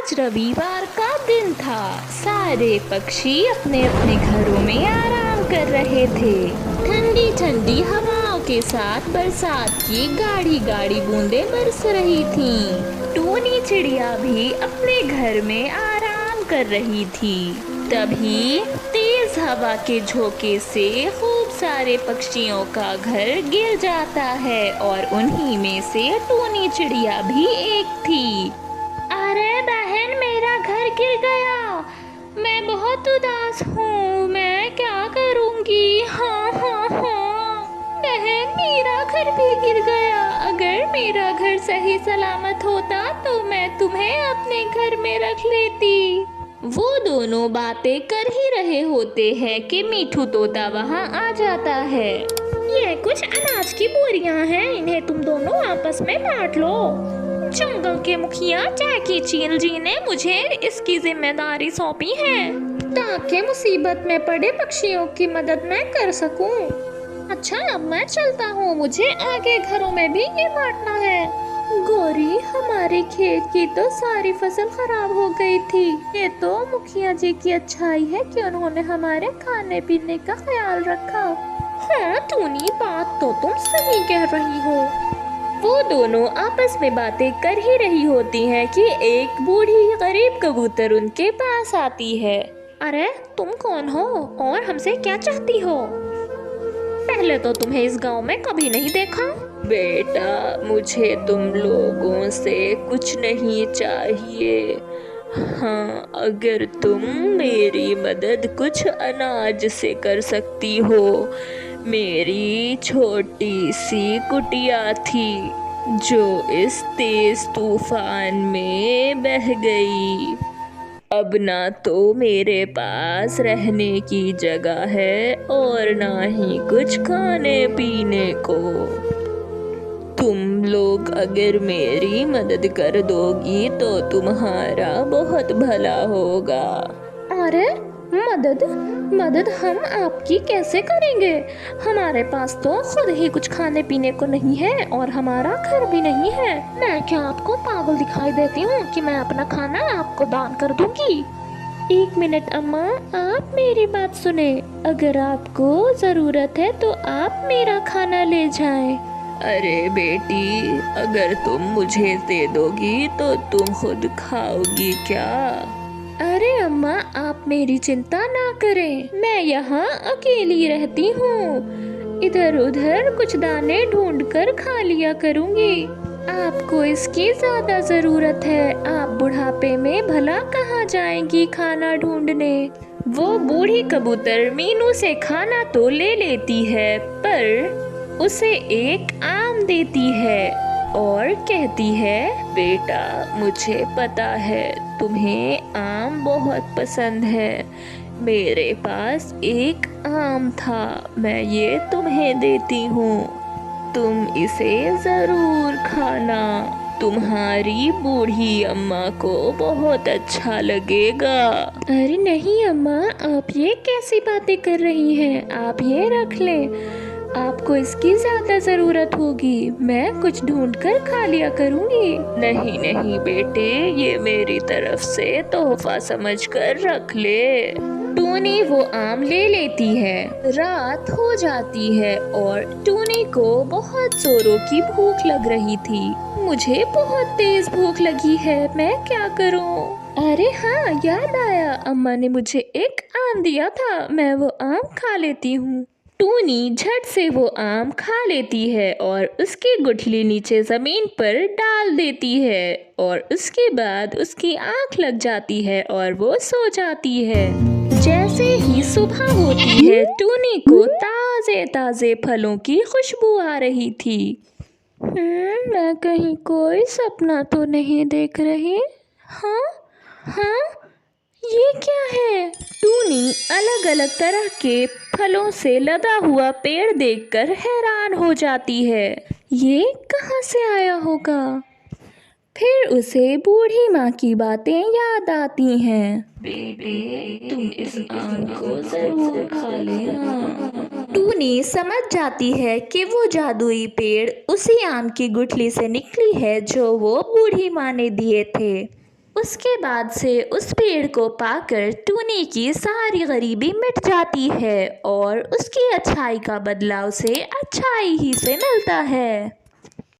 आज रविवार का दिन था। सारे पक्षी अपने अपने घरों में आराम कर रहे थे। ठंडी ठंडी हवाओं के साथ बरसात की गाढ़ी गाढ़ी बूंदें बरस रही थीं। टूनी चिड़िया भी अपने घर में आराम कर रही थी। तभी तेज हवा के झोंके से खूब सारे पक्षियों का घर गिर जाता है और उन्हीं में से टूनी चिड़िया भी एक थी। अरे बहन, मेरा घर गिर गया। मैं बहुत उदास हूँ। मैं क्या करूँगी? हाँ हाँ हाँ बहन, मेरा घर भी गिर गया। अगर मेरा घर सही सलामत होता तो मैं तुम्हें अपने घर में रख लेती। वो दोनों बातें कर ही रहे होते हैं कि मीठू तोता वहाँ आ जाता है। ये कुछ अनाज की बोरियां हैं, इन्हें तुम दोनों आपस में बांट लो। जंगल के मुखिया जैकी चील जी ने मुझे इसकी जिम्मेदारी सौंपी है ताकि मुसीबत में पड़े पक्षियों की मदद मैं कर सकूं। अच्छा, अब मैं चलता हूँ। मुझे आगे घरों में भी ये बांटना है। गौरी, हमारे खेत की तो सारी फसल खराब हो गई थी। ये तो मुखिया जी की अच्छाई है कि उन्होंने हमारे खाने पीने का ख्याल रखा। हाँ टूनी, बात तो तुम सही कह रही हो। वो दोनों आपस में बातें कर ही रही होती हैं कि एक बूढ़ी गरीब कबूतर उनके पास आती है। अरे तुम कौन हो और हमसे क्या चाहती हो? पहले तो तुम्हें इस गांव में कभी नहीं देखा। बेटा, मुझे तुम लोगों से कुछ नहीं चाहिए। हाँ, अगर तुम मेरी मदद कुछ अनाज से कर सकती हो। मेरी छोटी सी कुटिया थी जो इस तेज तूफान में बह गई। अब ना तो मेरे पास रहने की जगह है और ना ही कुछ खाने पीने को। तुम लोग अगर मेरी मदद कर दोगी तो तुम्हारा बहुत भला होगा। अरे मदद मदद हम आपकी कैसे करेंगे? हमारे पास तो खुद ही कुछ खाने पीने को नहीं है और हमारा घर भी नहीं है। मैं क्या आपको पागल दिखाई देती हूँ कि मैं अपना खाना आपको दान कर दूंगी? एक मिनट अम्मा, आप मेरी बात सुने। अगर आपको जरूरत है तो आप मेरा खाना ले जाएं। अरे बेटी, अगर तुम मुझे दे दोगी तो तुम खुद खाओगी क्या? अरे अम्मा, आप मेरी चिंता ना करें। मैं यहाँ अकेली रहती हूँ। इधर उधर कुछ दाने ढूंढकर खा लिया करूँगी। आपको इसकी ज्यादा जरूरत है। आप बुढ़ापे में भला कहाँ जाएंगी खाना ढूंढने? वो बूढ़ी कबूतर मीनू से खाना तो ले लेती है, पर उसे एक आम देती है और कहती है, बेटा, मुझे पता है तुम्हें आम बहुत पसंद है। मेरे पास एक आम था, मैं ये तुम्हें देती हूँ। तुम इसे जरूर खाना। तुम्हारी बूढ़ी अम्मा को बहुत अच्छा लगेगा। अरे नहीं अम्मा, आप ये कैसी बातें कर रही हैं? आप ये रख लें, आपको इसकी ज्यादा जरूरत होगी। मैं कुछ ढूंढकर खा लिया करूंगी। नहीं नहीं बेटे, ये मेरी तरफ से तोहफा समझकर रख ले। टूनी वो आम ले लेती है। रात हो जाती है और टूनी को बहुत जोरों की भूख लग रही थी। मुझे बहुत तेज भूख लगी है, मैं क्या करूं? अरे हाँ, याद आया, अम्मा ने मुझे एक आम दिया था, मैं वो आम खा लेती हूँ। टूनी झट से वो आम खा लेती है और उसकी गुठली नीचे जमीन पर डाल देती है और उसके बाद उसकी आंख लग जाती है और वो सो जाती है। जैसे ही सुबह होती है, टूनी को ताजे ताजे फलों की खुशबू आ रही थी। मैं कहीं कोई सपना तो नहीं देख रही? हाँ हाँ, ये क्या है? टूनी अलग अलग तरह के फलों से लदा हुआ पेड़ देखकर हैरान हो जाती है। ये कहाँ से आया होगा? फिर उसे बूढ़ी माँ की बातें याद आती हैं। बेटे, तुम इस आम को जरूर खा लेना। टूनी समझ जाती है कि वो जादुई पेड़ उसी आम की गुठली से निकली है जो वो बूढ़ी माँ ने दिए थे। उसके बाद से उस पेड़ को पाकर टूनी की सारी गरीबी मिट जाती है और उसकी अच्छाई का बदला उसे अच्छाई ही से मिलता है।